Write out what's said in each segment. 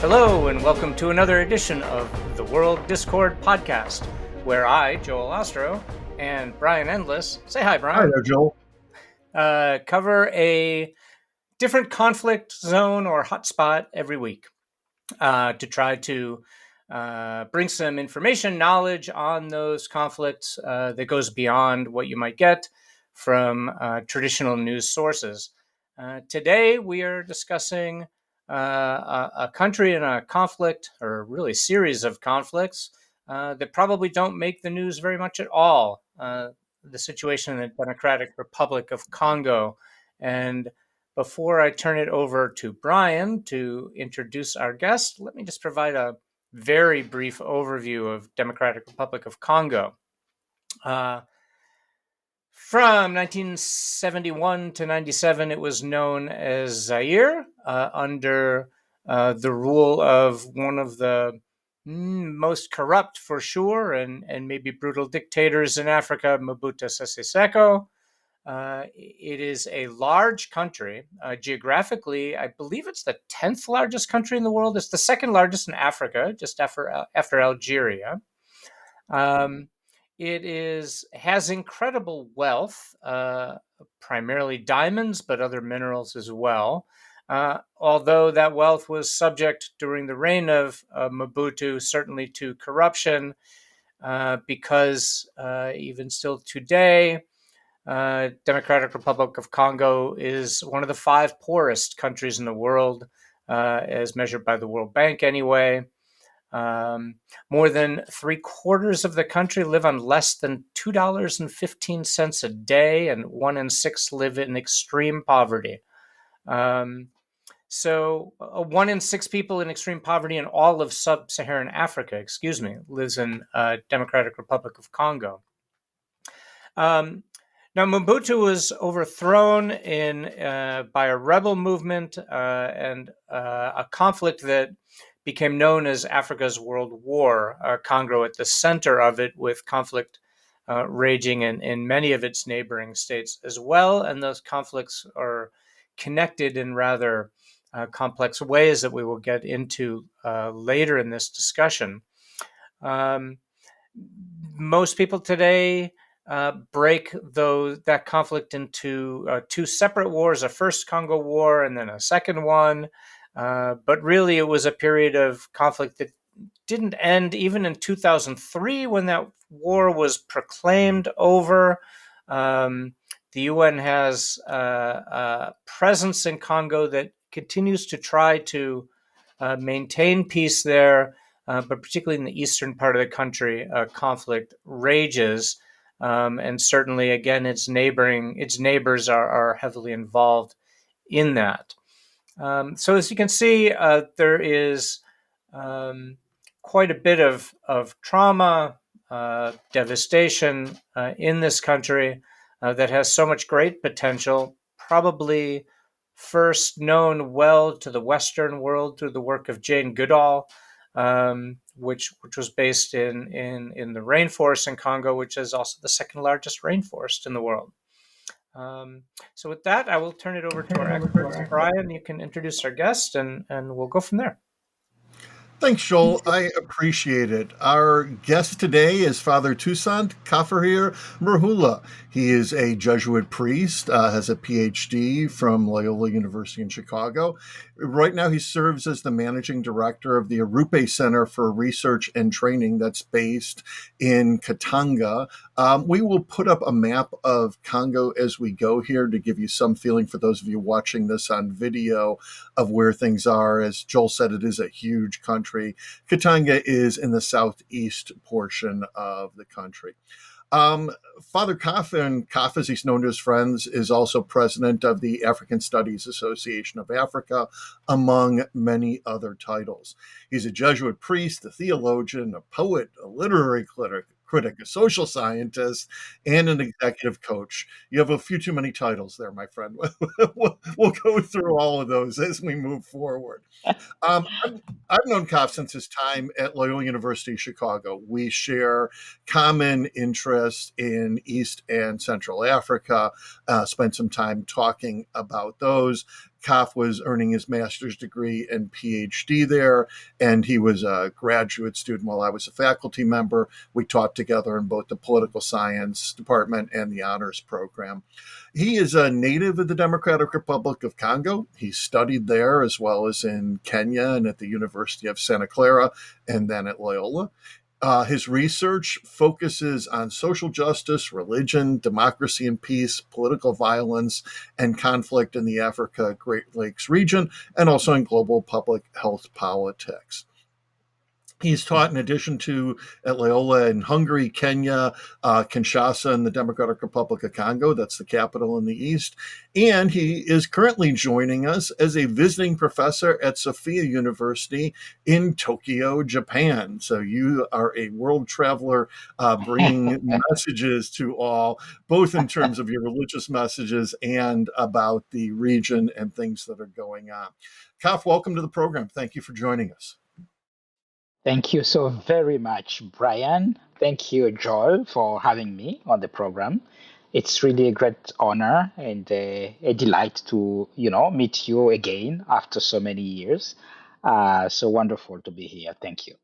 Hello, and welcome to another edition of the World Discord podcast, where I, Joel Ostrow, and Brian Endless, say hi, Hi Brian, there, Joel. cover a different conflict zone or hotspot every week to try to bring some information, knowledge on those conflicts that goes beyond what you might get from traditional news sources. Today, we are discussing a country in a conflict, or really series of conflicts, that probably don't make the news very much at all. The situation in the Democratic Republic of Congo. And before I turn it over to Brian to introduce our guest, let me just provide a very brief overview of Democratic Republic of Congo. Uh, from 1971 to 97, it was known as Zaire under the rule of one of the most corrupt, for sure, and maybe brutal dictators in Africa, Mobutu Sese Seko. It is a large country. Geographically, I believe it's the 10th largest country in the world. It's the second largest in Africa, just after Algeria. Um, it has incredible wealth, primarily diamonds, but other minerals as well. Although that wealth was subject during the reign of Mobutu, certainly to corruption, because even still today, Democratic Republic of Congo is one of the 5 poorest countries in the world, as measured by the World Bank anyway. More than 3/4 of the country live on less than $2.15 a day, and 1 in 6 live in extreme poverty. So, 1 in 6 people in extreme poverty in all of sub-Saharan Africa, lives in Democratic Republic of Congo. Now, Mobutu was overthrown by a rebel movement and a conflict that became known as Africa's World War, Congo at the center of it, with conflict raging in many of its neighboring states as well. And those conflicts are connected in rather complex ways that we will get into later in this discussion. Most people today break that conflict into 2 separate wars, a first Congo War and then a second one. But really, it was a period of conflict that didn't end even in 2003 when that war was proclaimed over. The UN has a presence in Congo that continues to try to maintain peace there, but particularly in the eastern part of the country, conflict rages. And certainly, again, its neighbors are heavily involved in that. So as you can see, there is quite a bit of trauma, devastation in this country that has so much great potential, probably first known well to the Western world through the work of Jane Goodall, which was based in the rainforest in Congo, which is also the second largest rainforest in the world. So with that, I will turn it over to our experts. Brian, you can introduce our guest, and we'll go from there. Thanks, Joel. I appreciate it. Our guest today is Father Touissaint Kafarhire Murhula. He is a Jesuit priest, has a PhD from Loyola University in Chicago. Right now, he serves as the managing director of the Arrupe Center for Research and Training that's based in Katanga. We will put up a map of Congo as we go here to give you some feeling, for those of you watching this on video, of where things are. As Joel said, it is a huge country. Katanga is in the southeast portion of the country. Father Kaf, as he's known to his friends, is also president of the African Studies Association of Africa, among many other titles. He's a Jesuit priest, a theologian, a poet, a literary critic, a social scientist, and an executive coach. You have a few too many titles there, my friend. We'll go through all of those as we move forward. I've known Koff since his time at Loyola University Chicago. We share common interests in East and Central Africa, spent some time talking about those. Kaf was earning his master's degree and PhD there, and he was a graduate student while I was a faculty member. We taught together in both the political science department and the honors program. He is a native of the Democratic Republic of Congo. He studied there as well as in Kenya and at the University of Santa Clara and then at Loyola. His research focuses on social justice, religion, democracy and peace, political violence, and conflict in the Africa Great Lakes region, and also in global public health politics. He's taught, in addition to at Loyola in Hungary, Kenya, Kinshasa, and the Democratic Republic of Congo. That's the capital in the east. And he is currently joining us as a visiting professor at Sophia University in Tokyo, Japan. So you are a world traveler bringing messages to all, both in terms of your religious messages and about the region and things that are going on. Kaf, welcome to the program. Thank you for joining us. Thank you so very much, Brian. Thank you, Joel, for having me on the program. It's really a great honor and a delight to, meet you again after so many years. So wonderful to be here. Thank you.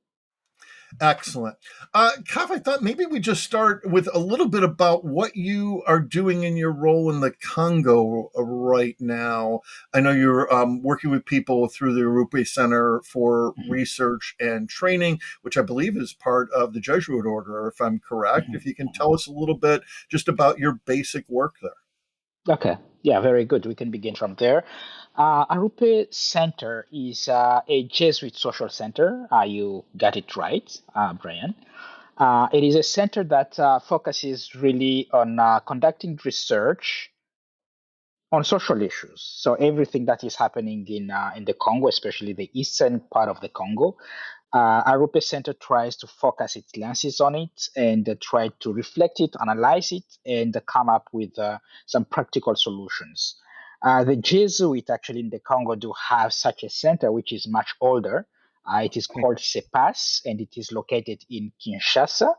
Excellent. Kav, I thought maybe we just start with a little bit about what you are doing in your role in the Congo right now. I know you're working with people through the Arrupe Center for Mhm, Research and Training, which I believe is part of the Jesuit order, if I'm correct. mhm, If you can mhm. tell us a little bit just about your basic work there. Okay. Yeah, very good. We can begin from there. Arrupe Center is a Jesuit social center. You got it right, Brian. It is a center that focuses really on conducting research on social issues. So everything that is happening in the Congo, especially the eastern part of the Congo, Arrupe Center tries to focus its lenses on it and try to reflect it, analyze it, and come up with some practical solutions. The Jesuit actually in the Congo do have such a center, which is much older. It is called CEPAS, and it is located in Kinshasa.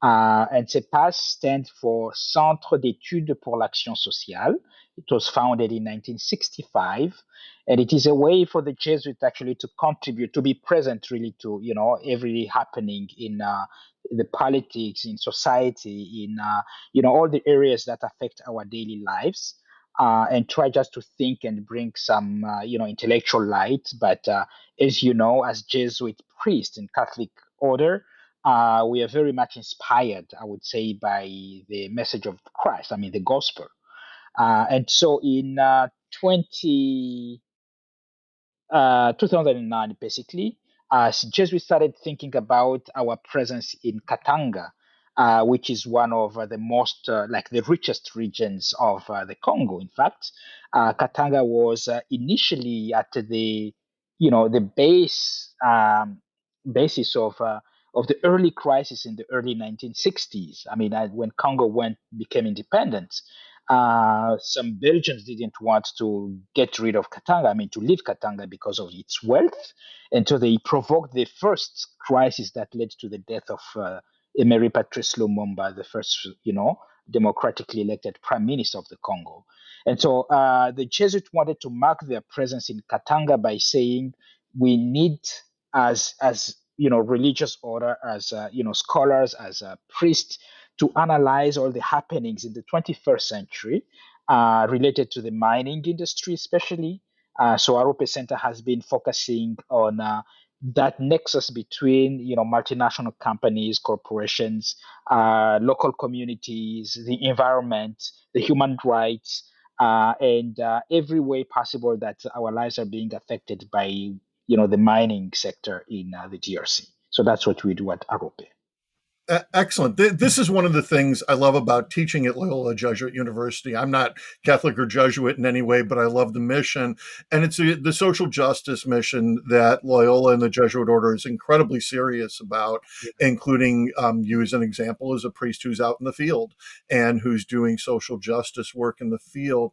And CEPAS stands for Centre d'études pour l'action sociale. It was founded in 1965, and it is a way for the Jesuits actually to contribute, to be present really to every happening in the politics, in society, in all the areas that affect our daily lives, and try just to think and bring some intellectual light. But as you know, as Jesuit priest in Catholic order, we are very much inspired, I would say, by the message of Christ, I mean, the gospel. And so in 2009, basically, just we started thinking about our presence in Katanga, which is one of the most, like the richest regions of the Congo. In fact, Katanga was initially at the basis of the early crisis in the early 1960s. I mean, when Congo became independent, some Belgians didn't want to get rid of Katanga, I mean, to leave Katanga because of its wealth. And so they provoked the first crisis that led to the death of Emery Patrice Lumumba, the first, democratically elected prime minister of the Congo. And so the Jesuits wanted to mark their presence in Katanga by saying, we need, as religious order, as scholars, as priests, to analyze all the happenings in the 21st century related to the mining industry, especially. So Arrupe Center has been focusing on that nexus between multinational companies, corporations, local communities, the environment, the human rights, and every way possible that our lives are being affected by the mining sector in the DRC. So that's what we do at Arrupe. Excellent. This is one of the things I love about teaching at Loyola Jesuit University. I'm not Catholic or Jesuit in any way, but I love the mission. And it's the social justice mission that Loyola and the Jesuit order is incredibly serious about, including you as an example as a priest who's out in the field and who's doing social justice work in the field.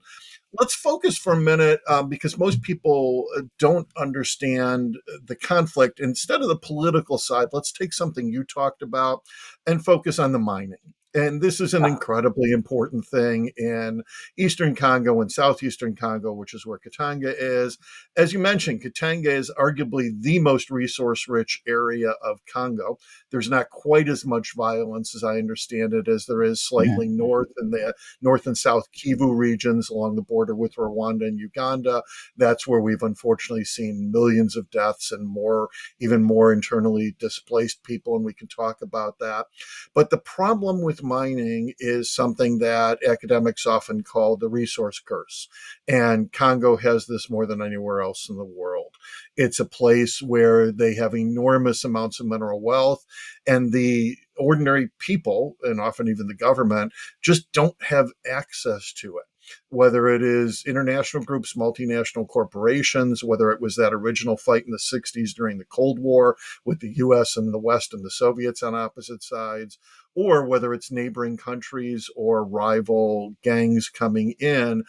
Let's focus for a minute because most people don't understand the conflict. Instead of the political side, let's take something you talked about and focus on the mining. And this is an incredibly important thing in Eastern Congo and Southeastern Congo, which is where Katanga is. As you mentioned, Katanga is arguably the most resource rich area of Congo. There's not quite as much violence, as I understand it, as there is slightly Mhm. north in the North and South Kivu regions along the border with Rwanda and Uganda. That's where we've unfortunately seen millions of deaths and more, even more internally displaced people. And we can talk about that. But the problem with mining is something that academics often call the resource curse. And Congo has this more than anywhere else in the world. It's a place where they have enormous amounts of mineral wealth, and the ordinary people, and often even the government, just don't have access to it. Whether it is international groups, multinational corporations, whether it was that original fight in the 60s during the Cold War with the US and the West and the Soviets on opposite sides, or whether it's neighboring countries or rival gangs coming in,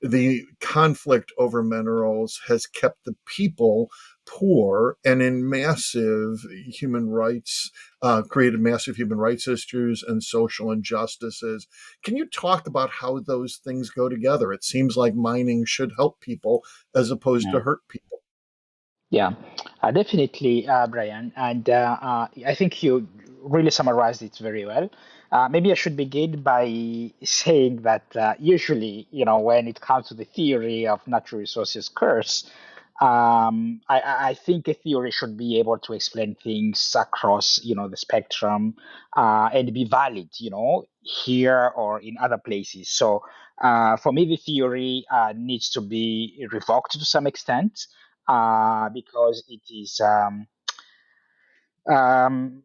the conflict over minerals has kept the people poor and in massive human rights, created massive human rights issues and social injustices. Can you talk about how those things go together? It seems like mining should help people as opposed to hurt people. Yeah, definitely, Brian. And I think you really summarized it very well. Maybe I should begin by saying that usually, when it comes to the theory of natural resources curse, I think a theory should be able to explain things across, the spectrum, and be valid, here or in other places. So, for me, the theory needs to be revoked to some extent, because it is. Um,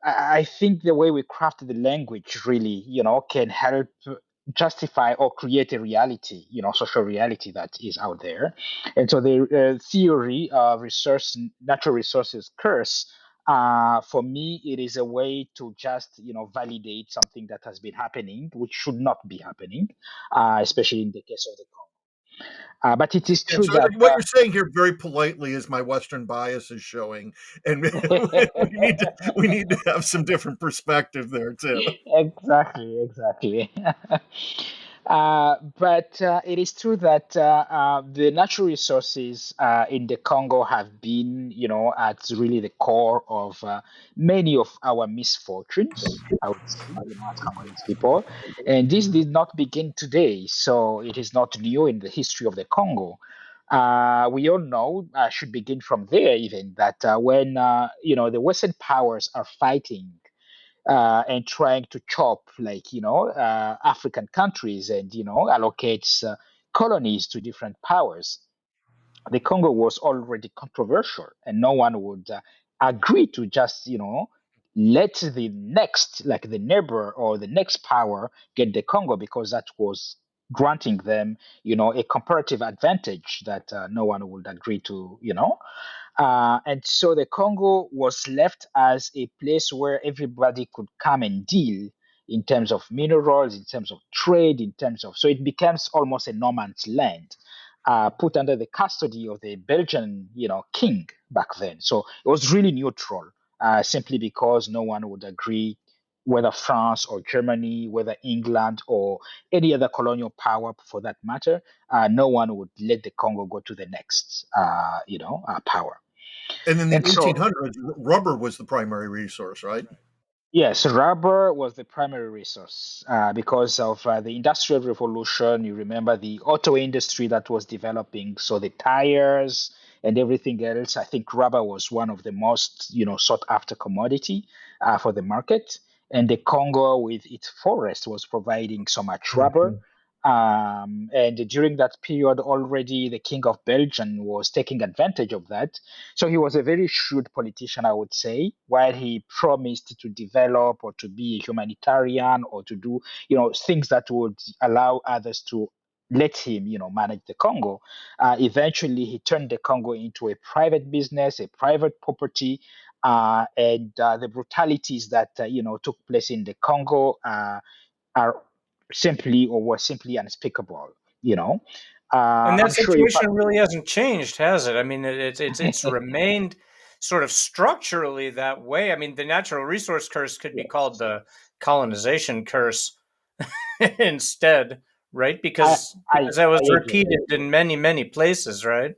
I think the way we craft the language really, can help justify or create a reality, social reality that is out there. And so the theory of natural resources curse, for me, it is a way to just, validate something that has been happening, which should not be happening, especially in the case of the Congo. But it is And true so that. what you're saying here very politely is my Western bias is showing, and we need to have some different perspective there too. Exactly, exactly. But it is true that the natural resources in the Congo have been, at really the core of many of our misfortunes, I would say, as Congolese people. And this did not begin today, so it is not new in the history of the Congo. We all know, should begin from there even, that when, the Western powers are fighting and trying to chop, like, African countries, and allocates colonies to different powers, the Congo was already controversial, and no one would agree to just, let the next, like the neighbor or the next power, get the Congo, because that was granting them, a comparative advantage that no one would agree to, and so the Congo was left as a place where everybody could come and deal in terms of minerals, in terms of trade, in terms of, so it becomes almost a no man's land, put under the custody of the Belgian, king back then. So it was really neutral, simply because no one would agree, whether France or Germany, whether England or any other colonial power for that matter, no one would let the Congo go to the next, power. And in the And so, 1800s, rubber was the primary resource, right? yes, rubber was the primary resource because of the Industrial Revolution. You remember the auto industry that was developing, so the tires and everything else. I think rubber was one of the most, sought after commodity for the market. And the Congo, with its forest, was providing so much rubber. Mhm. And during that period, already the King of Belgium was taking advantage of that. So he was a very shrewd politician, I would say, while he promised to develop or to be a humanitarian or to do, things that would allow others to let him, manage the Congo. Eventually, he turned the Congo into a private business, a private property, and the brutalities that took place in the Congo are simply or were simply unspeakable. You know, And that I'm sure you. situation really hasn't changed, has it? I mean, it's remained sort of structurally that way. I mean, the natural resource curse could be called Yes. colonization curse instead, right? I Because that was I agree. repeated in many many places, right?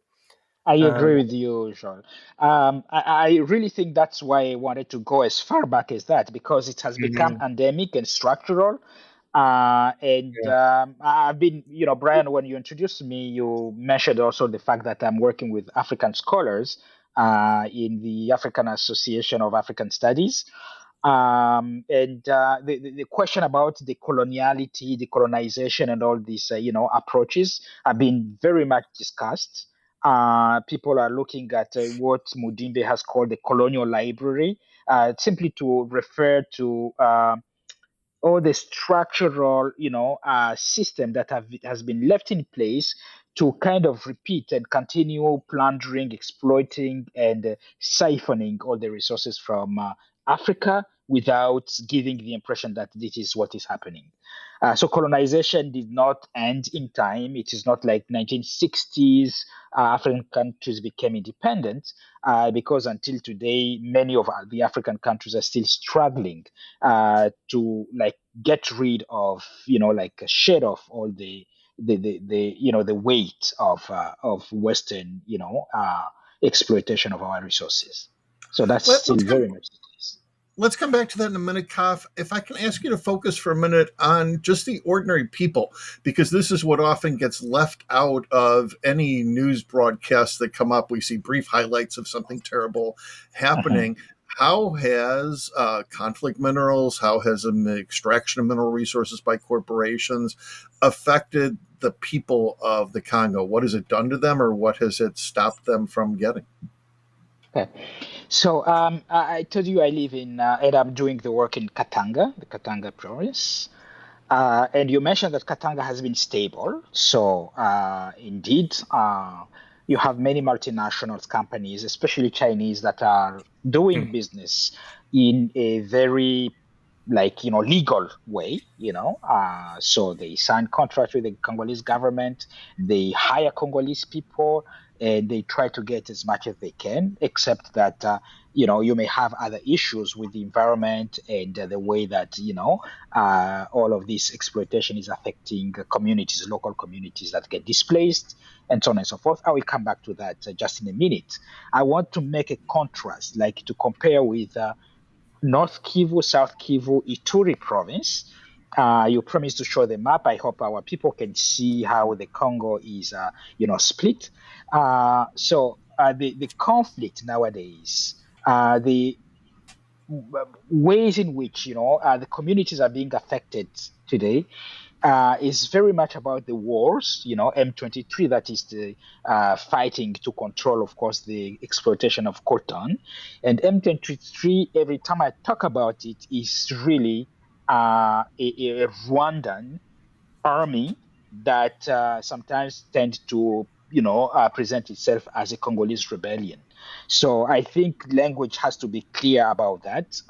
I Um, agree with you, Joel. I really think that's why I wanted to go as far back as that because it has become mhm, endemic and structural. And yeah. I've been, Brian, when you introduced me, you mentioned also the fact that I'm working with African scholars in the African Association of African Studies. And the question about the coloniality, the colonization, and all these, approaches have been very much discussed. People are looking at what Mudimbe has called the colonial library, simply to refer to all the structural, system that has been left in place to kind of repeat and continue plundering, exploiting, and siphoning all the resources from Africa without giving the impression that this is what is happening. So colonization did not end in time. It is not like 1960s African countries became independent, because until today, many of the African countries are still struggling to get rid of, shed off all the weight of Western, exploitation of our resources. So that's Let, still let's very come much the case. let's come back to that in a minute, Kaf. If I can ask you to focus for a minute on just the ordinary people, because this is what often gets left out of any news broadcasts that come up. We see brief highlights of something terrible Mhm. happening. How has conflict minerals, how has the extraction of mineral resources by corporations affected the people of the Congo? What has it done to them, or what has it stopped them from getting? Okay. So I told you I live and I'm doing the work in Katanga, the Katanga province. And you mentioned that Katanga has been stable. So, indeed, you have many multinationals companies, especially Chinese, that are doing business in a very legal way. So they sign contracts with the Congolese government, they hire Congolese people, and they try to get as much as they can, except that you may have other issues with the environment and the way that all of this exploitation is affecting communities, local communities that get displaced, and so on and so forth. I will come back to that just in a minute. I want to make a contrast, like to compare with North Kivu, South Kivu, Ituri province. You promised to show the map. I hope our people can see how the Congo is, split. The conflict nowadays, the ways in which the communities are being affected today is very much about the wars. M23, that is the fighting to control, of course, the exploitation of coltan. And M23, every time I talk about it, is really a Rwandan army that sometimes tend to present itself as a Congolese rebellion. So I think language has to be clear about that,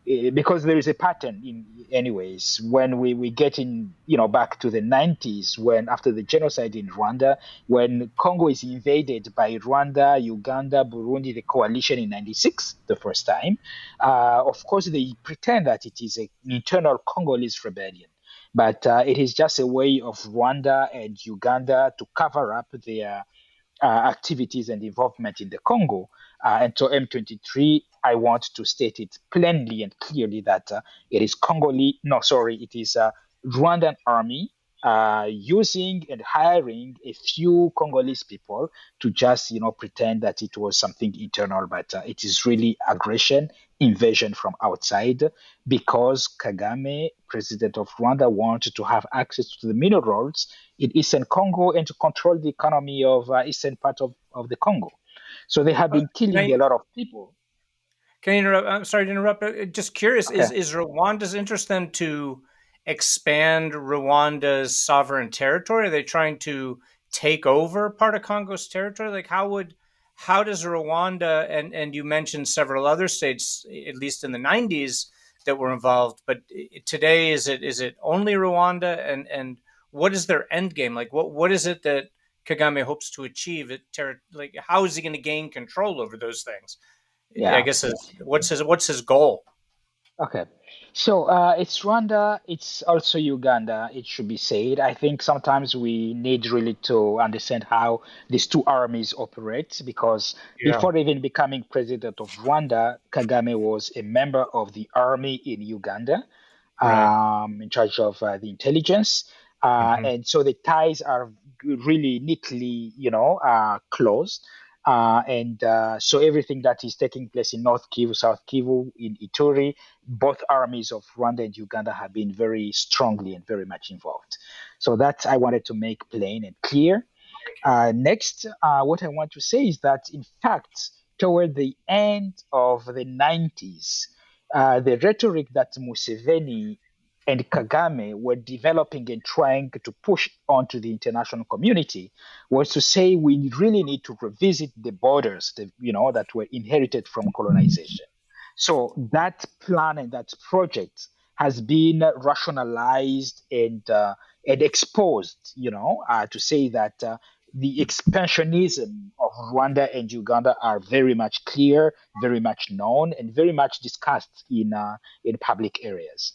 because there is a pattern in anyways when we get in back to the 90s, when after the genocide in Rwanda, when Congo is invaded by Rwanda, Uganda, Burundi, the coalition in 96 the first time. Of course they pretend that it is an internal Congolese rebellion, but it is just a way of Rwanda and Uganda to cover up their activities and involvement in the Congo. And so M23, I want to state it plainly and clearly that it is Congolese, no, sorry, it is Rwandan army using and hiring a few Congolese people to just, pretend that it was something internal, but it is really aggression, invasion from outside, because Kagame, president of Rwanda, wanted to have access to the minerals in eastern Congo and to control the economy of eastern part of the Congo. So they have been Can killing I a lot of people. can I interrupt? I'm sorry to interrupt. Just curious, Okay. is Rwanda's interest then to expand Rwanda's sovereign territory? Are they trying to take over part of Congo's territory? Like how does Rwanda, and you mentioned several other states, at least in the 90s, that were involved, but today is it only Rwanda, and what is their end game? Like what is it that Kagame hopes to achieve? Like how is he going to gain control over those things? I Yeah. guess what's his goal? Okay. So it's Rwanda, it's also Uganda, it should be said. I think sometimes we need really to understand how these two armies operate because Yeah. before even becoming president of Rwanda, Kagame was a member of the army in Uganda, Right. in charge of the intelligence. Hmm. And so the ties are really neatly, closed. And so everything that is taking place in North Kivu, South Kivu, in Ituri, both armies of Rwanda and Uganda have been very strongly and very much involved. So that I wanted to make plain and clear. Next, what I want to say is that, in fact, toward the end of the 90s, the rhetoric that Museveni and Kagame were developing and trying to push onto the international community was to say we really need to revisit the borders, that were inherited from colonization. So that plan and that project has been rationalized and exposed, to say that the expansionism of Rwanda and Uganda are very much clear, very much known, and very much discussed in public areas.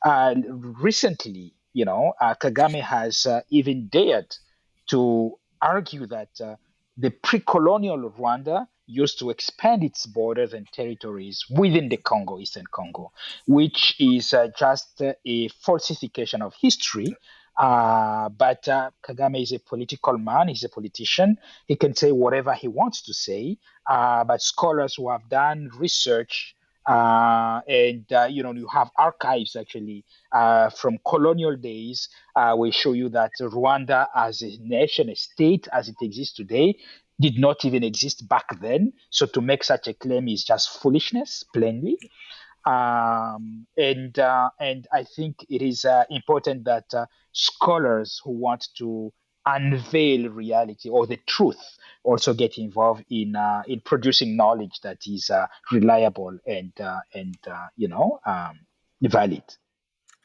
Recently, Kagame has even dared to argue that the pre-colonial Rwanda used to expand its borders and territories within the Congo, Eastern Congo, which is just a falsification of history. But Kagame is a political man, he's a politician. He can say whatever he wants to say. But scholars who have done research and you have archives actually from colonial days will show you that Rwanda as a nation, a state as it exists today, did not even exist back then. So to make such a claim is just foolishness, plainly. And I think it is important that scholars who want to unveil reality or the truth also get involved in producing knowledge that is reliable and valid.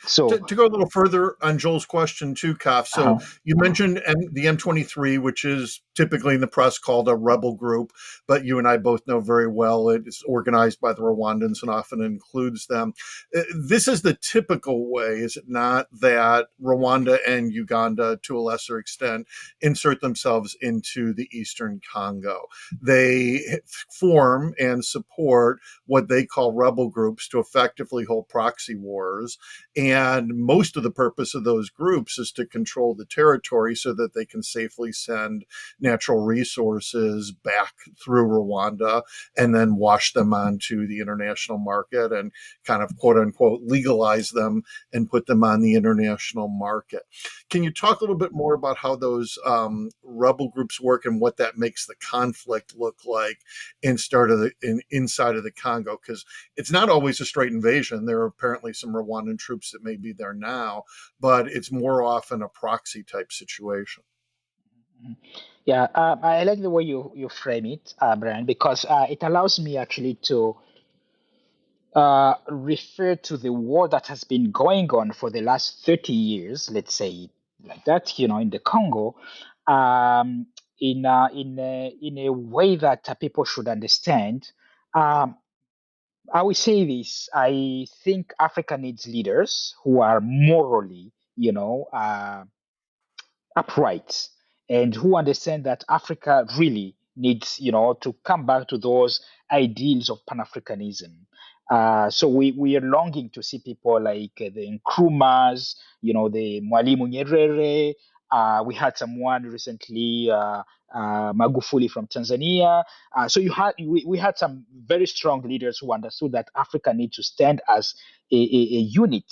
So, To go a little further on Joel's question too, Kaf. So uh, you mentioned the M23, which is typically in the press called a rebel group, but you and I both know very well it is organized by the Rwandans and often includes them. This is the typical way, is it not, that Rwanda and Uganda, to a lesser extent, insert themselves into the Eastern Congo. They form and support what they call rebel groups to effectively hold proxy wars, and most of the purpose of those groups is to control the territory so that they can safely send natural resources back through Rwanda and then wash them onto the international market and kind of quote unquote legalize them and put them on the international market. Can you talk a little bit more about how those rebel groups work and what that makes the conflict look like inside of the Congo? Because it's not always a straight invasion. There are apparently some Rwandan troops that may be there now, but it's more often a proxy type situation. yeah, I like the way you frame it, Brian, because it allows me actually to refer to the war that has been going on for the last 30 years, let's say it like that, in the Congo, um, in a way that people should understand. Um, I will say this: I think Africa needs leaders who are morally, upright and who understand that Africa really needs, to come back to those ideals of Pan-Africanism. So we are longing to see people like the Nkrumahs, the Mwalimu Nyerere. We had someone recently, Magufuli from Tanzania. So we had some very strong leaders who understood that Africa needs to stand as a unit,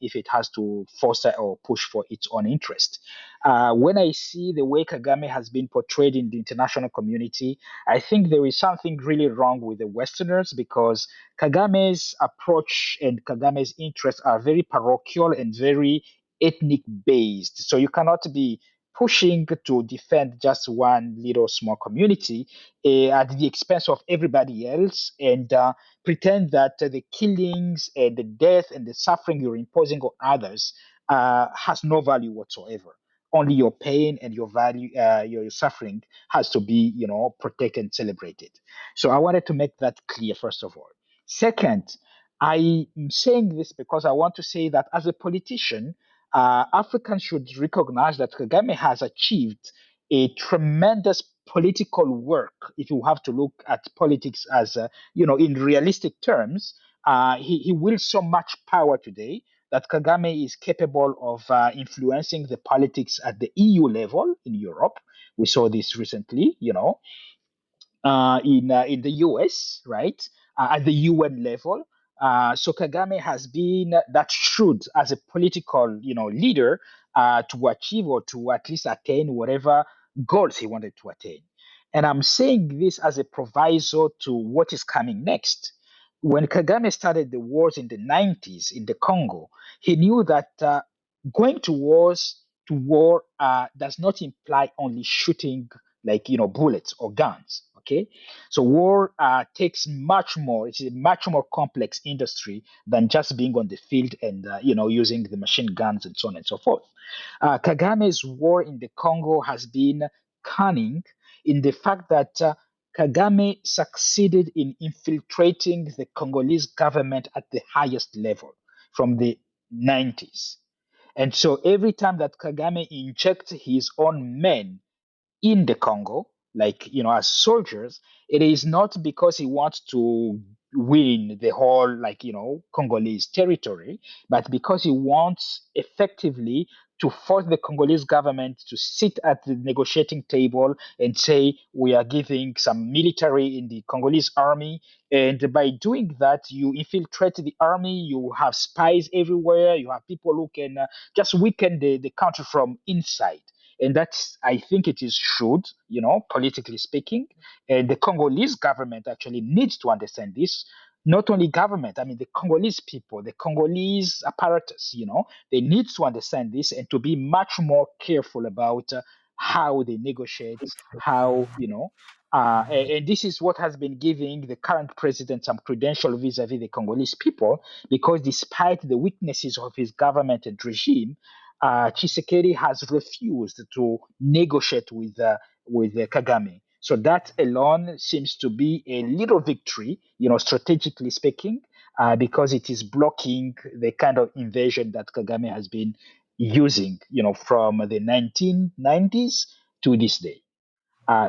if it has to foster or push for its own interest. When I see the way Kagame has been portrayed in the international community, I think there is something really wrong with the Westerners because Kagame's approach and Kagame's interests are very parochial and very ethnic based. So you cannot be pushing to defend just one little small community at the expense of everybody else and pretend that the killings and the death and the suffering you're imposing on others has no value whatsoever. Only your pain and your value, your suffering has to be, protected and celebrated. So I wanted to make that clear, first of all. Second, I am saying this because I want to say that as a politician, Africans should recognize that Kagame has achieved a tremendous political work. If you have to look at politics as, in realistic terms, he wields so much power today that Kagame is capable of influencing the politics at the EU level in Europe. We saw this recently, in the US, right, at the UN level. So Kagame has been that shrewd as a political, leader to achieve or to at least attain whatever goals he wanted to attain. And I'm saying this as a proviso to what is coming next. When Kagame started the wars in the 90s in the Congo, he knew that going to war does not imply only shooting like bullets or guns. Okay, so war takes much more. It's a much more complex industry than just being on the field and using the machine guns and so on and so forth. Kagame's war in the Congo has been cunning in the fact that Kagame succeeded in infiltrating the Congolese government at the highest level from the 90s. And so every time that Kagame injects his own men in the Congo, like as soldiers, it is not because he wants to win the whole Congolese territory, but because he wants effectively to force the Congolese government to sit at the negotiating table and say we are giving some military in the Congolese army, and by doing that you infiltrate the army, you have spies everywhere, you have people who can just weaken the country from inside. And that's, I think it is should, politically speaking. And the Congolese government actually needs to understand this. Not only government, I mean the Congolese people, the Congolese apparatus, they need to understand this and to be much more careful about how they negotiate, how, and this is what has been giving the current president some credential vis-a-vis the Congolese people, because despite the weaknesses of his government and regime, Tshisekedi has refused to negotiate with Kagame. So that alone seems to be a little victory, strategically speaking, because it is blocking the kind of invasion that Kagame has been using, from the 1990s to this day.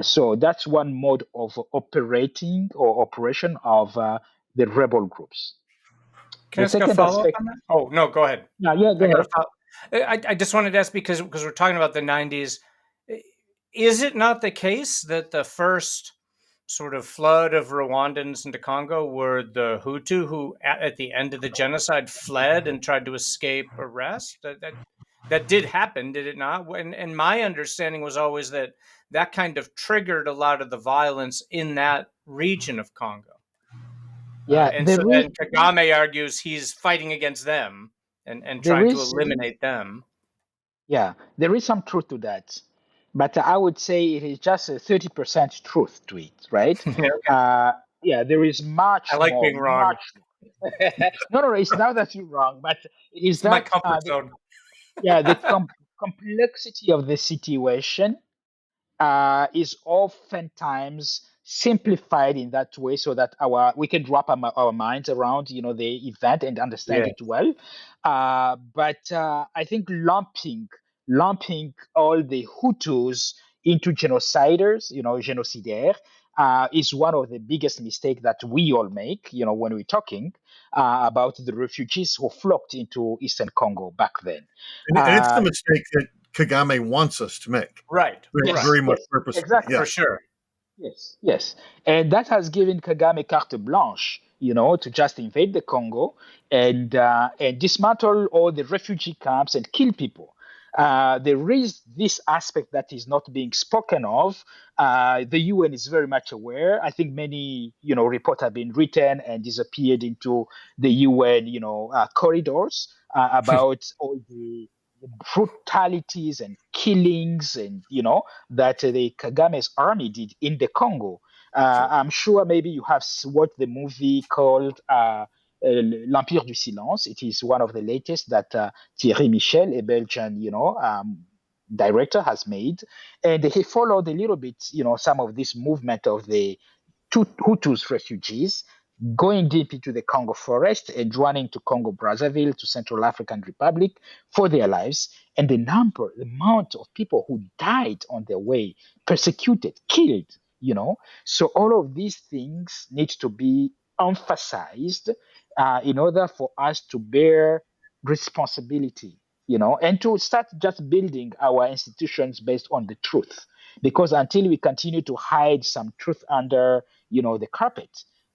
So that's one mode of operating or operation of the rebel groups. Can I The ask a second follow up aspect, on that? Oh no, go ahead. yeah, I go got a ahead. follow. I just wanted to ask because we're talking about the '90s. Is it not the case that the first sort of flood of Rwandans into Congo were the Hutu who, at the end of the genocide, fled and tried to escape arrest? That did happen, did it not? And my understanding was always that that kind of triggered a lot of the violence in that region of Congo. Yeah, And so then Kagame argues he's fighting against them and there trying to is eliminate them. Yeah, there is some truth to that, but I would say it is just a 30% truth to it, right? Okay. Uh, yeah, there is I much like more, being wrong. much more. No, it's not that you're wrong, but it is It's my that comfort zone. the complexity of the situation is oftentimes simplified in that way so that we can wrap our minds around the event and understand Yeah. it well. But I think lumping all the Hutus into genociders, genocidaires, is one of the biggest mistakes that we all make, when we're talking about the refugees who flocked into Eastern Congo back then. And it's the Uh, mistake that Kagame wants us to make, Right. very, Right. yes, very much yes, purposefully. exactly. Yeah. For sure. Yes, yes. And that has given Kagame carte blanche, to just invade the Congo and dismantle all the refugee camps and kill people. There is this aspect that is not being spoken of. The UN is very much aware. I think many, reports have been written and disappeared into the UN, corridors about all the brutalities and killings and that the Kagame's army did in the Congo. I'm sure maybe you have watched the movie called L'Empire du Silence. It is one of the latest that Thierry Michel, a Belgian, director, has made, and he followed a little bit, some of this movement of the Hutus refugees going deep into the Congo forest and running to Congo Brazzaville, to Central African Republic for their lives. And the amount of people who died on their way, persecuted, killed, you know. So all of these things need to be emphasized in order for us to bear responsibility, and to start just building our institutions based on the truth. Because until we continue to hide some truth under, the carpet,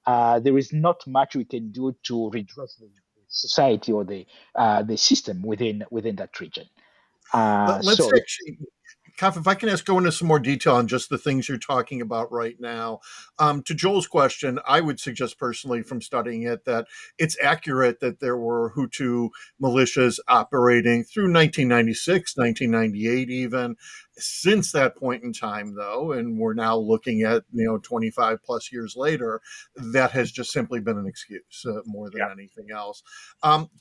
there is not much we can do to redress the society or the system within that region. Let's So actually, Kaf, if I can ask, go into some more detail on just the things you're talking about right now. To Joel's question, I would suggest personally from studying it that it's accurate that there were Hutu militias operating through 1996, 1998, even. Since that point in time, though, and we're now looking at 25 plus years later, that has just simply been an excuse more than Yeah. anything else.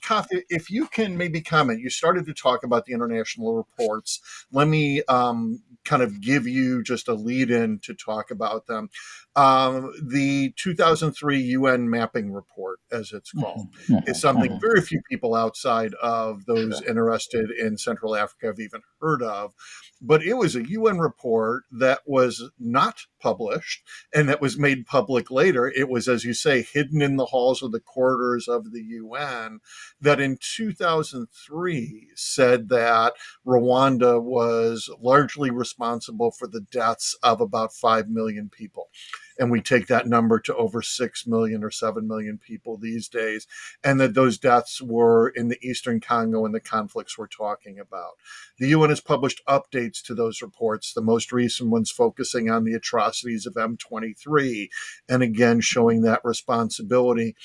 Kaf, if you can maybe comment, you started to talk about the international reports. Let me kind of give you just a lead in to talk about them. The 2003 UN mapping report, as it's called, mhm, is mhm, something mhm, very few people outside of those sure. interested in Central Africa have even heard of. But it was a UN report that was not published and that was made public later. It was, as you say, hidden in the halls of the corridors of the UN, that in 2003 said that Rwanda was largely responsible for the deaths of about 5 million people. And we take that number to over 6 million or 7 million people these days. And that those deaths were in the Eastern Congo and the conflicts we're talking about. The UN has published updates to those reports, the most recent ones focusing on the atrocities of M23, and again showing that responsibility.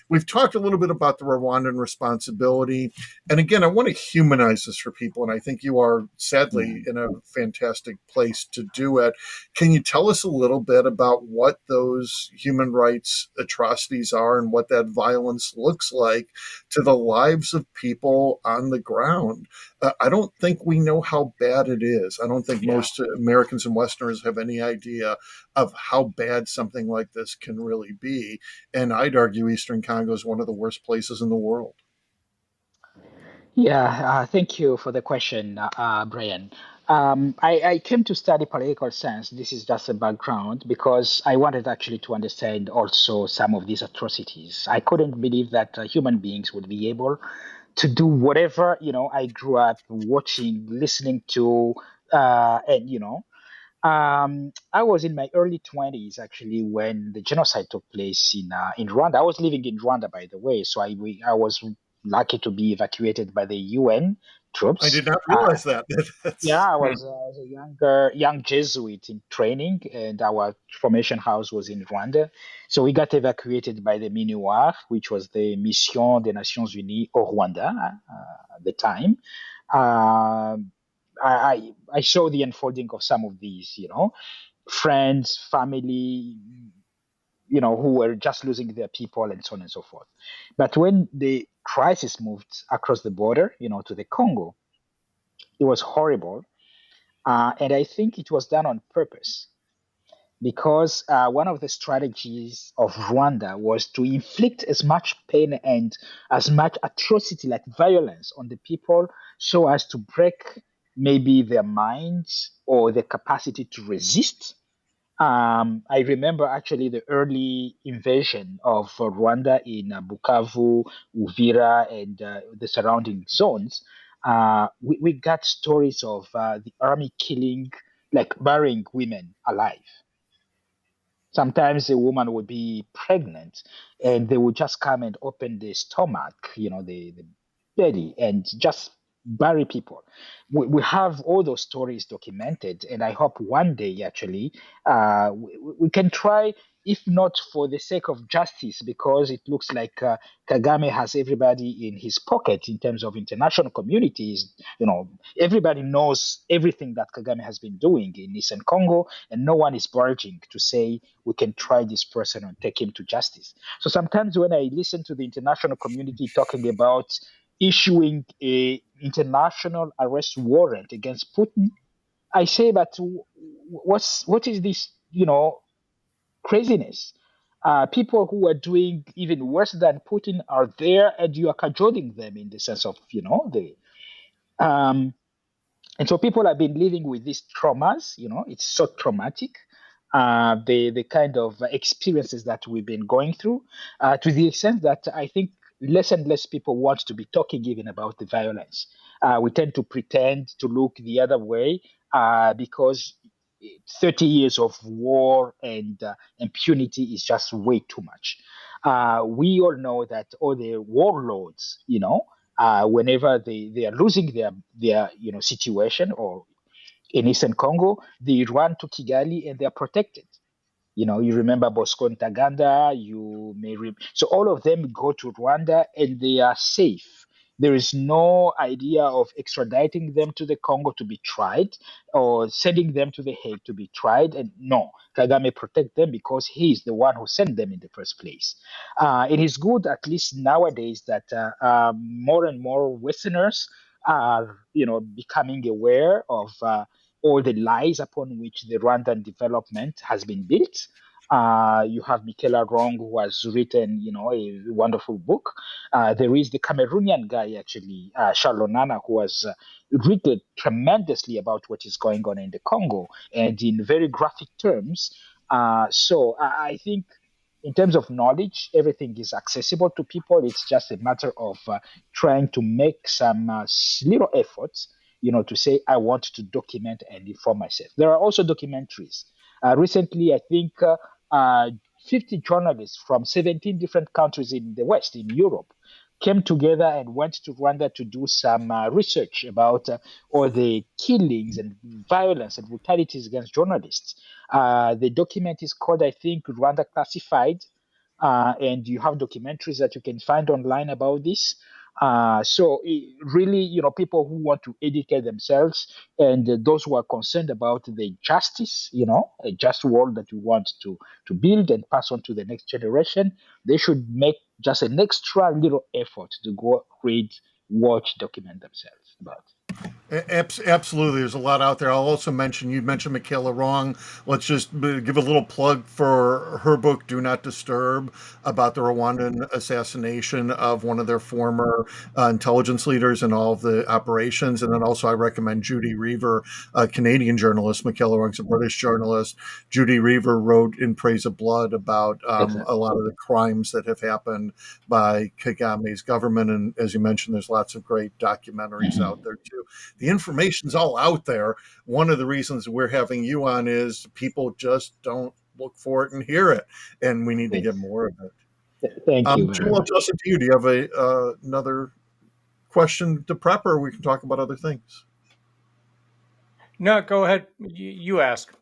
We've talked a little bit about the Rwandan responsibility. And again, I want to humanize this for people. And I think you are sadly Mhm. in a fantastic place to do it. Can you tell us a little bit about what those human rights atrocities are and what that violence looks like to the lives of people on the ground? I don't think we know how bad it is. I don't think Yeah. most Americans and Westerners have any idea of how bad something like this can really be. And I'd argue Eastern Congo is one of the worst places in the world. Yeah, thank you for the question, Brian. I came to study political science. This is just a background because I wanted actually to understand also some of these atrocities. I couldn't believe that human beings would be able to do whatever, I grew up watching, listening to, and I was in my early 20s actually when the genocide took place in Rwanda. I was living in Rwanda, by the way, so I was lucky to be evacuated by the UN I troops. did not realize that. Yeah, That's I was a young Jesuit in training, and our formation house was in Rwanda. So we got evacuated by the MINUAR, which was the Mission des Nations Unies au Rwanda at the time. Um I saw the unfolding of some of these, friends, family, who were just losing their people and so on and so forth. But when the crisis moved across the border, to the Congo, it was horrible. And I think it was done on purpose because one of the strategies of Rwanda was to inflict as much pain and as much atrocity, like violence, on the people so as to break maybe their minds or their capacity to resist. I remember actually the early invasion of Rwanda in Bukavu, Uvira, and the surrounding zones. We got stories of the army killing, like burying women alive. Sometimes a woman would be pregnant and they would just come and open the stomach, the belly, and just bury people. We have all those stories documented, and I hope one day actually we can try, if not for the sake of justice, because it looks like Kagame has everybody in his pocket in terms of international communities. Everybody knows everything that Kagame has been doing in Eastern Congo, and no one is budging to say we can try this person and take him to justice. So sometimes when I listen to the international community talking about issuing a international arrest warrant against Putin, I say, but what is this, craziness? People who are doing even worse than Putin are there, and you are cajoling them in the sense of, the um, and so people have been living with these traumas. It's so traumatic. The kind of experiences that we've been going through, to the extent that I think less and less people want to be talking even about the violence. We tend to pretend to look the other way, because 30 years of war and impunity is just way too much. We all know that all the warlords, whenever they are losing their situation, or in Eastern Congo, they run to Kigali and they are protected. You remember Bosco Ntaganda, so all of them go to Rwanda and they are safe. There is no idea of extraditing them to the Congo to be tried, or sending them to the Hague to be tried. And no, Kagame protect them because he is the one who sent them in the first place. It is good, at least nowadays, that more and more Westerners are, becoming aware of all the lies upon which the Rwandan development has been built. You have Michaela Wrong, who has written, a wonderful book. There is the Cameroonian guy, actually, Charlonana, who has written tremendously about what is going on in the Congo, and in very graphic terms. So I think, in terms of knowledge, everything is accessible to people. It's just a matter of trying to make some little efforts, to say, I want to document and inform myself. There are also documentaries. Recently, I think 50 journalists from 17 different countries in the West, in Europe, came together and went to Rwanda to do some research about all the killings and violence and brutalities against journalists. The document is called, I think, Rwanda Classified, and you have documentaries that you can find online about this. So really, people who want to educate themselves, and those who are concerned about the justice, a just world that we want to build and pass on to the next generation, they should make just an extra little effort to go read, watch, document themselves about. Absolutely, there's a lot out there. I'll also mention, you mentioned Michaela Wrong. Let's just give a little plug for her book, "Do Not Disturb," about the Rwandan assassination of one of their former intelligence leaders and all of the operations. And then also, I recommend Judy Reaver, a Canadian journalist. Michaela Wrong's a British journalist. Judy Reaver wrote "In Praise of Blood" about Excellent. a lot of the crimes that have happened by Kagame's government. And as you mentioned, there's lots of great documentaries out Mhm. there too. The information's all out there. One of the reasons we're having you on is people just don't look for it and hear it, and we need to get Thanks. more of it. Thank you very Joel, I'll much. toss it to you. Do you have another question to prep, or we can talk about other things? No, go ahead. You ask.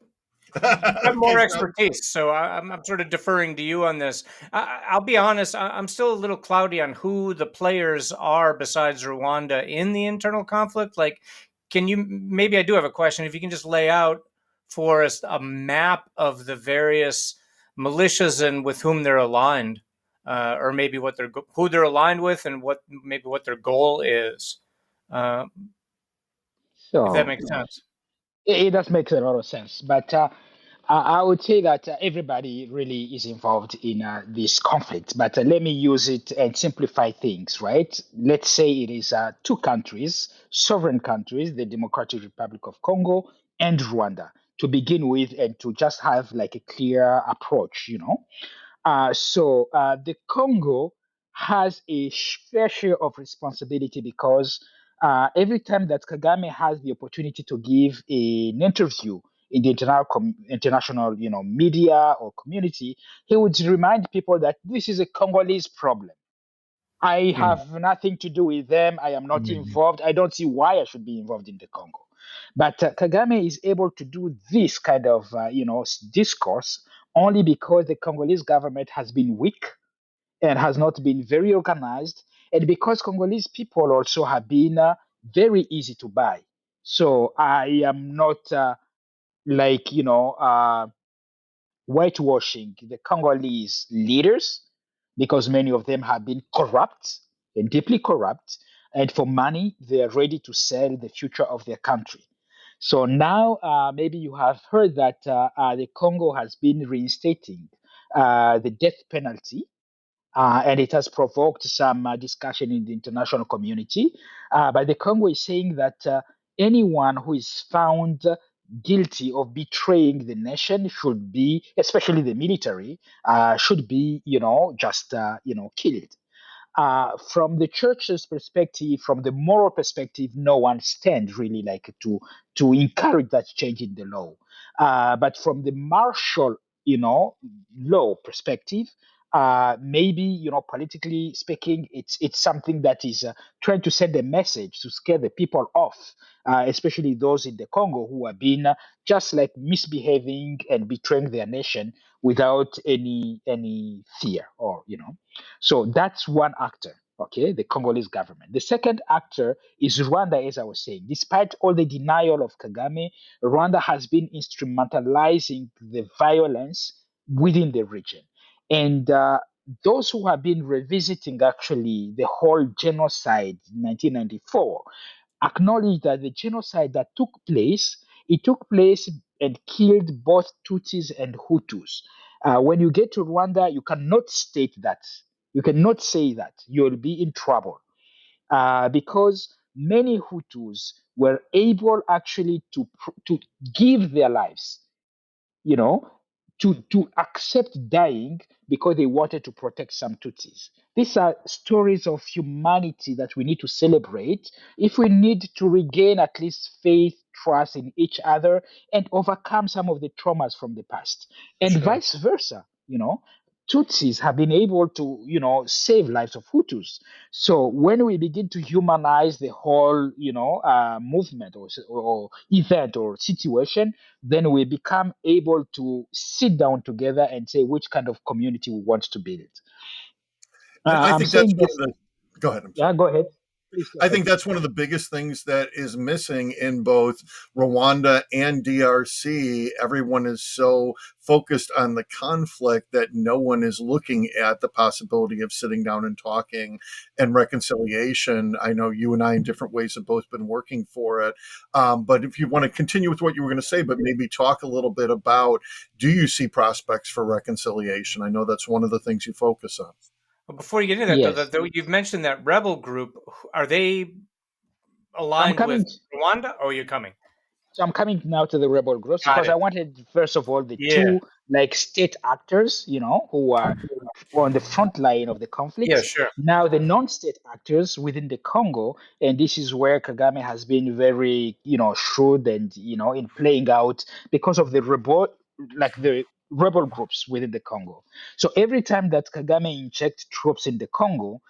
You've got more Okay, expertise, so I'm sort of deferring to you on this. I'll be honest, I'm still a little cloudy on who the players are besides Rwanda in the internal conflict. Like, can you, maybe I do have a question. If you can just lay out for us a map of the various militias and with whom they're aligned, or maybe who they're aligned with and what their goal is, uh, if that So makes sense. it does make a lot of sense. But I would say that everybody really is involved in this conflict. But let me use it and simplify things, right? Let's say it is two countries, sovereign countries, the Democratic Republic of Congo and Rwanda, to begin with, and to just have like a clear approach. So the Congo has a fair share of responsibility, because every time that Kagame has the opportunity to give an interview in the international, media or community, he would remind people that this is a Congolese problem. I Mm, have nothing to do with them. I am not mm, involved. I don't see why I should be involved in the Congo. But Kagame is able to do this kind of, discourse only because the Congolese government has been weak and has not been very organized, and because Congolese people also have been very easy to buy. So I am not like whitewashing the Congolese leaders, because many of them have been corrupt and deeply corrupt. And for money, they are ready to sell the future of their country. So now, maybe you have heard that the Congo has been reinstating the death penalty, and it has provoked some discussion in the international community. But the Congo is saying that anyone who is found guilty of betraying the nation should be, especially the military, should be, just, killed. From the church's perspective, from the moral perspective, no one stands really like to encourage that change in the law. But from the martial, law perspective, maybe, politically speaking, it's something that is trying to send a message to scare the people off, especially those in the Congo who have been just like misbehaving and betraying their nation without any fear, or so that's one actor, okay, the Congolese government. The second actor is Rwanda, as I was saying. Despite all the denial of Kagame, Rwanda has been instrumentalizing the violence within the region. And those who have been revisiting actually the whole genocide in 1994 acknowledge that the genocide that took place, it took place and killed both Tutsis and Hutus. When you get to Rwanda, you cannot state that. You cannot say that. You'll be in trouble, because many Hutus were able actually to give their lives, you know, to accept dying because they wanted to protect some Tutsis. These are stories of humanity that we need to celebrate if we need to regain at least faith, trust in each other, and overcome some of the traumas from the past. And Sure. vice versa, Tutsis have been able to, save lives of Hutus. So when we begin to humanize the whole, movement, or event or situation, then we become able to sit down together and say which kind of community we want to build. I I'm think that's saying one of this. the. Go ahead. I'm Yeah, sorry. go ahead. Please go I ahead. think that's one of the biggest things that is missing in both Rwanda and DRC. Everyone is so focused on the conflict that no one is looking at the possibility of sitting down and talking and reconciliation. I know you and I, in different ways, have both been working for it. But if you want to continue with what you were going to say, but maybe talk a little bit about, do you see prospects for reconciliation? I know that's one of the things you focus on. Well, before you get into that, though, Yes. you've mentioned that rebel group. Are they So I'm aligned with coming. Rwanda? Or are you coming? So I'm coming now to the rebel groups Got because I it. wanted, first of all, the Yeah. two like state actors, who are on the front line of the Yeah. conflict. Sure. Now the non-state actors within the Congo, and this is where Kagame has been very, shrewd and in playing out because of the rebel groups within the Congo. So every time that Kagame injects troops in the Congo,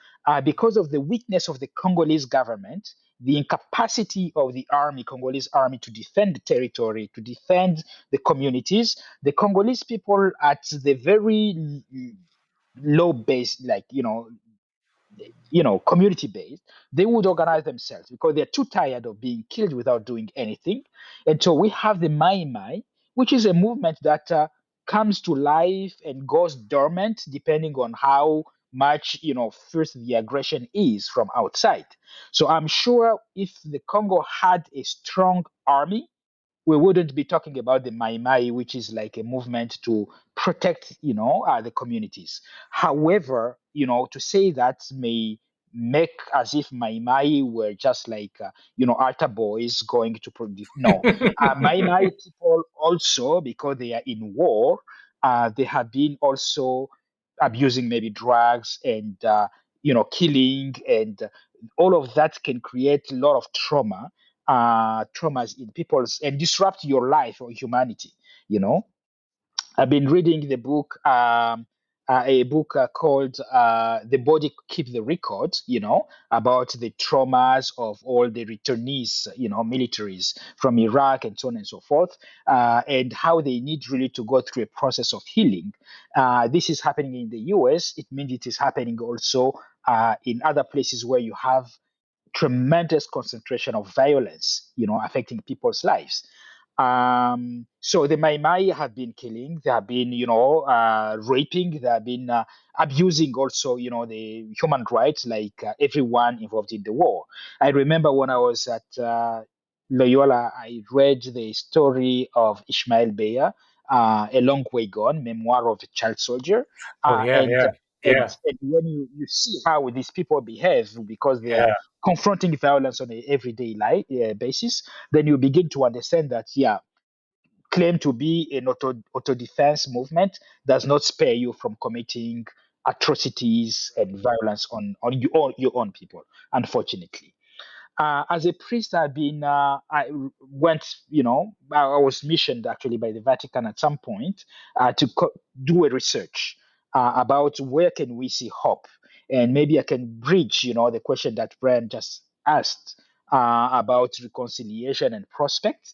because of the weakness of the Congolese government, the incapacity of the army, Congolese army, to defend the territory, to defend the communities, the Congolese people at the very low base, like community based, they would organize themselves because they're too tired of being killed without doing anything. And so we have the Mai Mai, which is a movement that comes to life and goes dormant depending on how much first the aggression is from outside. So I'm sure if the Congo had a strong army, we wouldn't be talking about the Mai Mai, which is like a movement to protect, the communities. However, to say that may make as if Mai Mai were just like, altar boys going to produce. No, Mai Mai people also, because they are in war, they have been also abusing maybe drugs and, killing, and all of that can create a lot of traumas in people's and disrupt your life or humanity. You know, I've been reading the book, a book called "The Body Keep the Record." About the traumas of all the returnees, militaries from Iraq and so on and so forth, and how they need really to go through a process of healing. This is happening in the U.S. It means it is happening also in other places where you have tremendous concentration of violence, affecting people's lives. So the Mai Mai have been killing, they have been, raping, they have been abusing also, the human rights, like everyone involved in the war. I remember when I was at Loyola, I read the story of Ishmael Beya, A Long Way Gone, Memoir of a Child Soldier, Oh uh, yeah, and yeah, yeah, and when you see how these people behave because they are yeah, confronting violence on a everyday life basis, then you begin to understand that yeah, claim to be an auto defense movement does not spare you from committing atrocities and violence on your own people, unfortunately. As a priest, I went, I was missioned actually by the Vatican at some point to do a research about where can we see hope, and maybe I can bridge, the question that Brian just asked about reconciliation and prospects.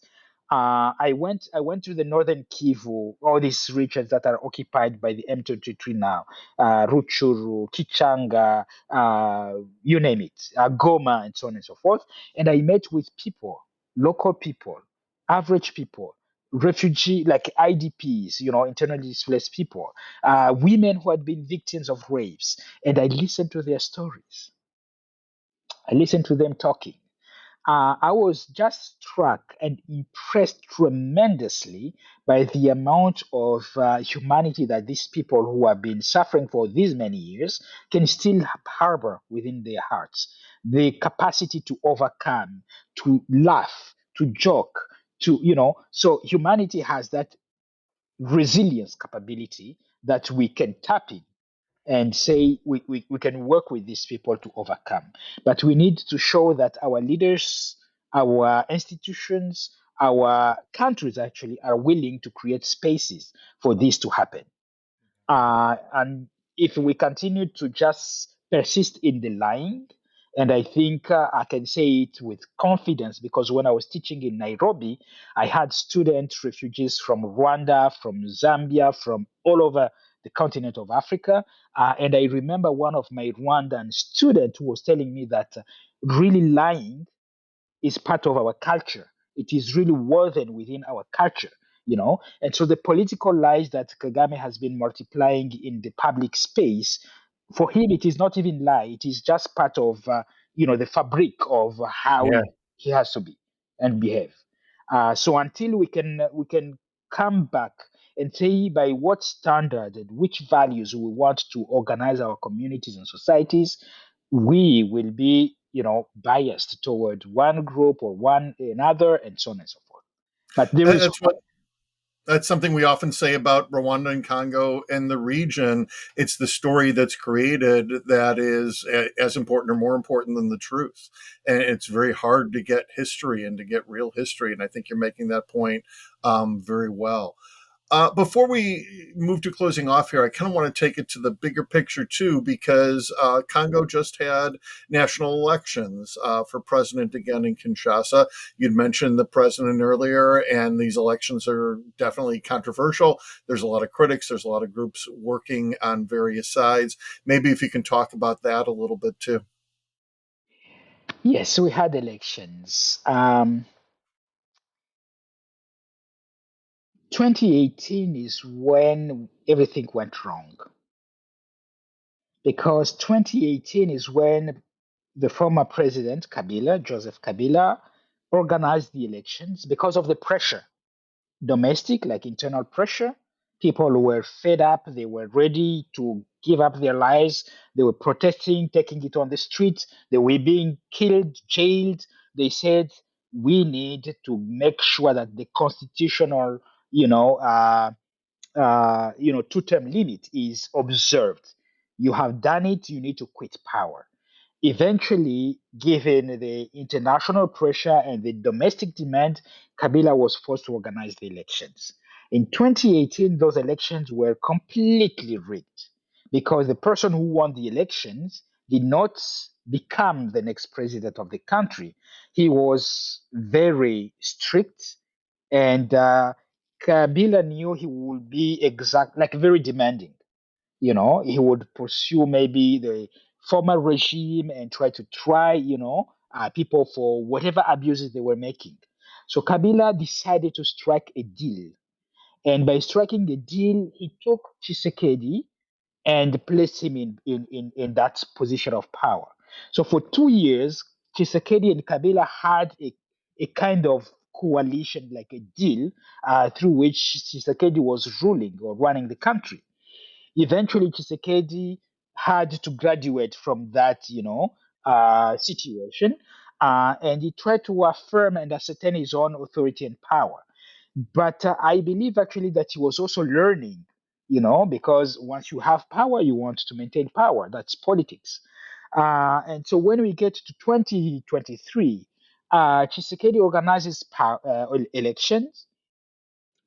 I went to the northern Kivu, all these regions that are occupied by the M23 now, Ruchuru, Kichanga, you name it, Goma, and so on and so forth. And I met with people, local people, average people, refugee, like IDPs, internally displaced people, women who had been victims of rapes. And I listened to their stories. I listened to them talking. I was just struck and impressed tremendously by the amount of humanity that these people who have been suffering for these many years can still harbor within their hearts. The capacity to overcome, to laugh, to joke, so humanity has that resilience capability that we can tap in and say we can work with these people to overcome. But we need to show that our leaders, our institutions, our countries actually are willing to create spaces for this to happen. And if we continue to just persist in the lying, and I think I can say it with confidence because when I was teaching in Nairobi, I had students, refugees from Rwanda, from Zambia, from all over the continent of Africa. And I remember one of my Rwandan students who was telling me that really lying is part of our culture. It is really woven within our culture. And so the political lies that Kagame has been multiplying in the public space, for him, it is not even lie. It is just part of, the fabric of how yeah. he has to be and behave. So until we can come back and say by what standard and which values we want to organize our communities and societies, we will be, biased toward one group or one another, and so on and so forth. But there is That's what that's something we often say about Rwanda and Congo and the region. It's the story that's created that is as important or more important than the truth. And it's very hard to get history and to get real history. And I think you're making that point very well. Before we move to closing off here, I kind of want to take it to the bigger picture too, because Congo just had national elections for president again in Kinshasa. You'd mentioned the president earlier, and these elections are definitely controversial. There's a lot of critics, there's a lot of groups working on various sides. Maybe if you can talk about that a little bit too. yes, we had elections. 2018 is when everything went wrong because 2018 is when the former president Kabila, Joseph Kabila, organized the elections because of the pressure, domestic, like internal pressure. People were fed up. They were ready to give up their lives. They were protesting, taking it on the streets. They were being killed, jailed. They said, we need to make sure that the constitutional, two-term limit is observed. You have done it. You need to quit power. Eventually, given the international pressure and the domestic demand, Kabila was forced to organize the elections. In 2018, those elections were completely rigged because the person who won the elections did not become the next president of the country. He was very strict, and Kabila knew he would be like very demanding. He would pursue maybe the former regime and try, people for whatever abuses they were making. So Kabila decided to strike a deal. And by striking a deal, he took Tshisekedi and placed him in that position of power. So for 2 years, Tshisekedi and Kabila had a kind of coalition, like a deal, through which Tshisekedi was ruling or running the country. Eventually, Tshisekedi had to graduate from that, situation, and he tried to affirm and ascertain his own authority and power. But I believe actually that he was also learning, because once you have power, you want to maintain power. That's politics. And so when we get to 2023, Tshisekedi organizes elections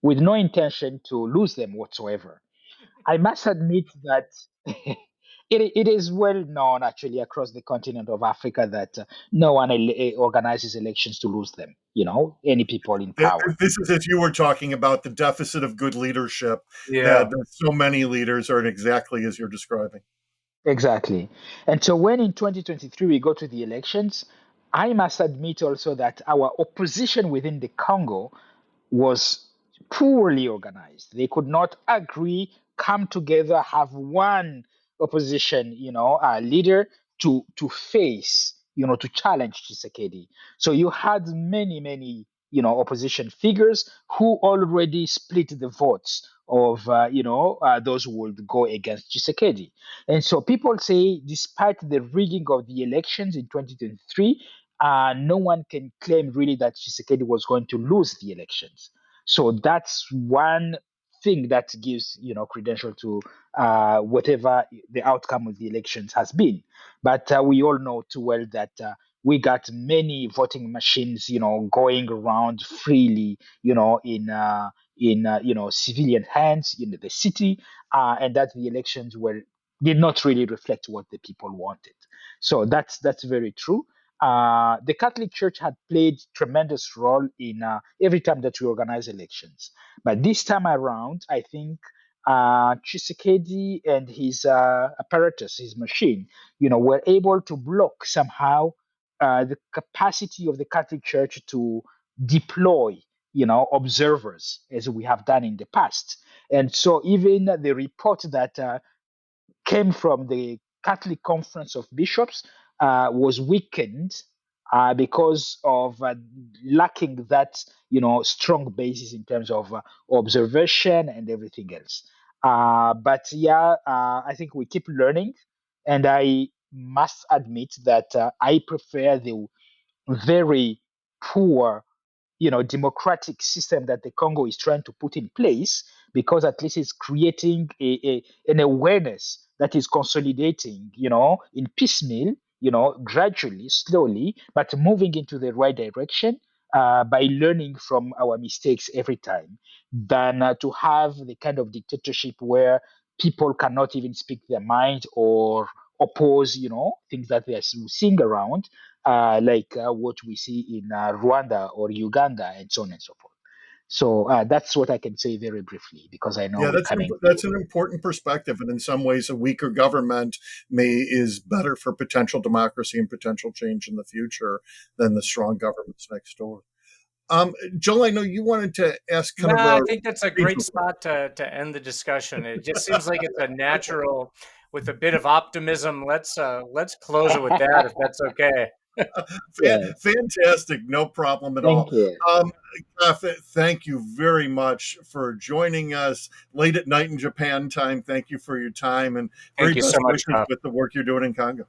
with no intention to lose them whatsoever. I must admit that it is well known actually across the continent of Africa that no one organizes elections to lose them, any people in power. This is as you were talking about the deficit of good leadership, Yeah. that so many leaders are exactly as you're describing. Exactly. And so when in 2023 we go to the elections, I must admit also that our opposition within the Congo was poorly organized. They could not agree, come together, have one opposition, leader to face, to challenge Tshisekedi. So you had many, many, opposition figures who already split the votes of, those who would go against Tshisekedi. And so people say, despite the rigging of the elections in 2023, no one can claim really that Tshisekedi was going to lose the elections. So that's one thing that gives credential to whatever the outcome of the elections has been. But we all know too well that we got many voting machines, going around freely, in civilian hands in the city, and that the elections were did not really reflect what the people wanted. So that's very true. The Catholic Church had played tremendous role in every time that we organize elections. But this time around, I think Tshisekedi and his apparatus, his machine, were able to block somehow the capacity of the Catholic Church to deploy, observers as we have done in the past. And so even the report that came from the Catholic Conference of Bishops was weakened because of lacking that strong basis in terms of observation and everything else. But yeah, I think we keep learning, and I must admit that I prefer the very poor democratic system that the Congo is trying to put in place, because at least it's creating an awareness that is consolidating, in piecemeal, gradually, slowly, but moving into the right direction by learning from our mistakes every time, than to have the kind of dictatorship where people cannot even speak their mind or oppose, things that they are seeing around, like what we see in Rwanda or Uganda, and so on and so forth. So that's what I can say very briefly, because I know Yeah, we're coming that's to. an important perspective, and in some ways, a weaker government is better for potential democracy and potential change in the future than the strong governments next door. Joel, I know you wanted to ask kind No, of I a think that's a great regional spot to end the discussion. It just seems like it's a natural, with a bit of optimism. Let's close it with that, if that's okay. Yes, fantastic, no problem at all. thank you. Um, Thank you very much for joining us late at night in Japan time. Thank you for your time and very Thank you so best much, wishes Kyle. with the work you're doing in Congo.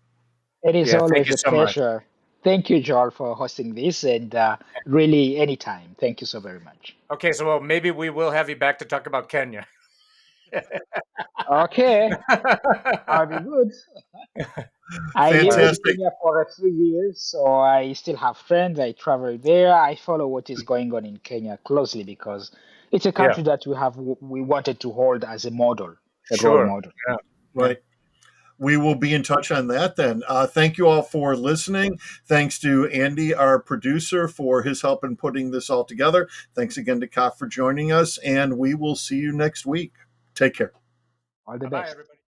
It is Yeah, thank always you a so much. pleasure. Thank you, Joel, for hosting this, and really anytime. Thank you so very much. Okay, so well, maybe we will have you back to talk about Kenya. Okay, I'll be good. I lived in Fantastic. Kenya for a few years, so I still have friends. I travel there. I follow what is going on in Kenya closely, because it's a Yeah, country that we wanted to hold as a model, a role sure. model. Yeah, yeah. Right. We will be in touch on that then. Thank you all for listening. Thanks to Andy, our producer, for his help in putting this all together. Thanks again to Kaf for joining us, and we will see you next week. Take care. All the Bye bye, best. everybody.